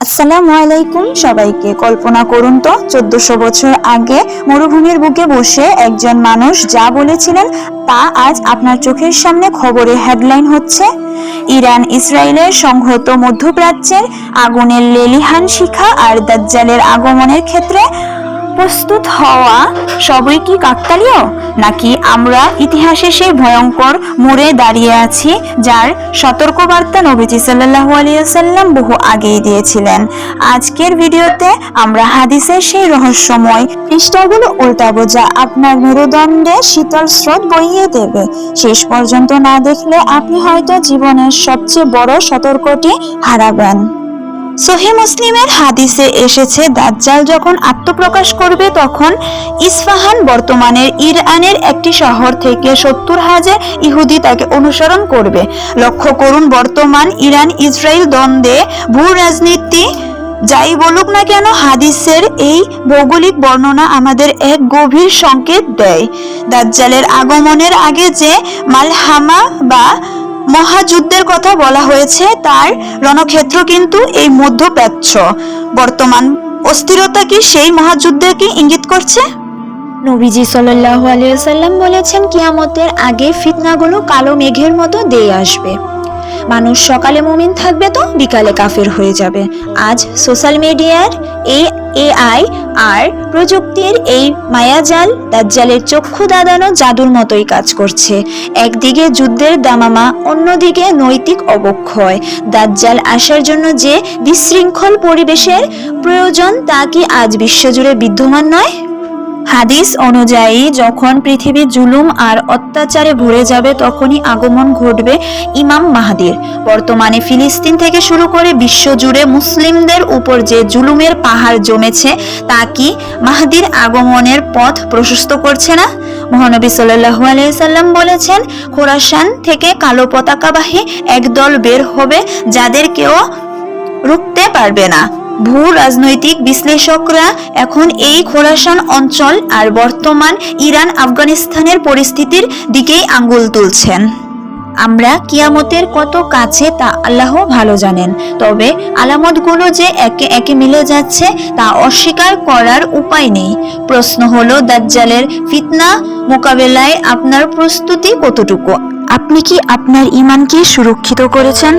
আসসালামু আলাইকুম সবাইকে। কল্পনা করুন তো 1400 বছর আগে মরুভূমির বুকে বসে একজন মানুষ যা বলেছিলেন তা আজ আপনার চোখের সামনে খবরে হেডলাইন হচ্ছে। ইরান ইসরায়েলের সংহত মধ্যপ্রাচ্যের আগুনের লেলিহান শিখা আর দাজ্জালের আগমনের ক্ষেত্রে প্রস্তুত হওয়া সবই কি কাকতালীয়, নাকি আমরা ইতিহাসে সেই ভয়ঙ্কর মোড়ে দাঁড়িয়ে আছি যার সতর্কবার্তা নবীজি সাল্লাল্লাহু আলাইহি ওয়াসাল্লাম বহু আগেই দিয়েছিলেন। আজকের ভিডিওতে আমরা হাদিসের সেই রহস্যময় পৃষ্ঠাগুলো উল্টাবো যা আপনার মেরুদণ্ডে শীতল স্রোত বইয়ে দেবে। শেষ পর্যন্ত না দেখলে আপনি হয়তো জীবনের সবচেয়ে বড় সতর্কটি হারাবেন। সহিহ মুসলিমের হাদিসে এসেছে, দাজ্জাল যখন আত্মপ্রকাশ করবে তখন ইসফাহান বর্তমানের ইরানের একটি শহর থেকে 70,000 ইহুদি তাকে অনুসরণ করবে। লক্ষ্য করুন, বর্তমান ইরান ইসরায়েল দ্বন্দ্বে ভূ রাজনীতি যাই বলুক না কেন, হাদিসের এই ভৌগোলিক বর্ণনা আমাদের এক গভীর সংকেত দেয়। দাজ্জালের আগমনের আগে যে মালহামা বা মহাযুদ্ধের কথা বলা হয়েছে তার রণক্ষেত্র কিন্তু এই মধ্যপ্রাচ্য। বর্তমান অস্থিরতা কি সেই মহাযুদ্ধকে ইঙ্গিত করছে? নবীজি সাল্লাল্লাহু আলাইহি ওয়াসাল্লাম বলেছেন, কিয়ামতের আগে ফিতনাগুলো কালো মেঘের মতো দেয়ে আসবে। মানুষ সকালে মুমিন থাকবে তো বিকালে কাফের হয়ে যাবে। আজ সোশ্যাল মিডিয়ার এই এআই আর প্রযুক্তির এই মায়াজাল দাজ্জালের চক্ষু দাদানো জাদুর মতোই কাজ করছে। একদিকে যুদ্ধের দামামা, অন্যদিকে নৈতিক অবক্ষয়। দাজ্জাল আসার জন্য যে বিশৃঙ্খল পরিবেশের প্রয়োজন তা কি আজ বিশ্বজুড়ে বিদ্যমান নয়? হাদিস অনুযায়ী যখন পৃথিবী জুলুম আর অত্যাচারে ভরে যাবে তখনই আগমন ঘটবে ইমাম মাহদির। বর্তমানে ফিলিস্তিন থেকে শুরু করে বিশ্বজুড়ে মুসলিমদের উপর যে জুলুমের পাহাড় জমেছে তা কি মাহদির আগমনের পথ প্রশস্ত করছে না? মহানবী সাল্লাল্লাহু আলাইহি সাল্লাম বলেছেন, খোরাসান থেকে কালো পতাকাবাহী একদল বের হবে যাদের কেউ রুখতে পারবে না। ভূ রাজনৈতিক বিশ্লেষকরা এখন এই খোরাসান অঞ্চল আর বর্তমান ইরান আফগানিস্তানের পরিস্থিতির দিকেই আঙ্গুল তুলছেন। আমরা কিয়ামতের কত কাছে তা আল্লাহ ভালো জানেন, তবে আলামতগুলো যে একে একে মিলে যাচ্ছে তা অস্বীকার করার উপায় নেই। প্রশ্ন হলো, দাজ্জালের ফিতনা মোকাবেলায় আপনার প্রস্তুতি কতটুকু? আপনি কি আপনার ঈমানকে সুরক্ষিত করেছেন?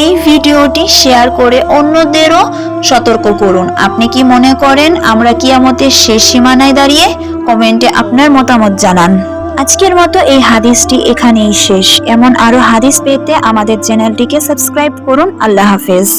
এই ভিডিওটি শেয়ার করে অন্যদেরও সতর্ক করুন। আপনি কি মনে করেন আমরা কিয়ামতের শেষ সীমানায় দাঁড়িয়ে? কমেন্টে আপনার মতামত জানান। আজকের মতো এই হাদিসটি এখানেই শেষ। এমন আরো হাদিস পেতে আমাদের চ্যানেলটিকে সাবস্ক্রাইব করুন। আল্লাহ হাফেজ।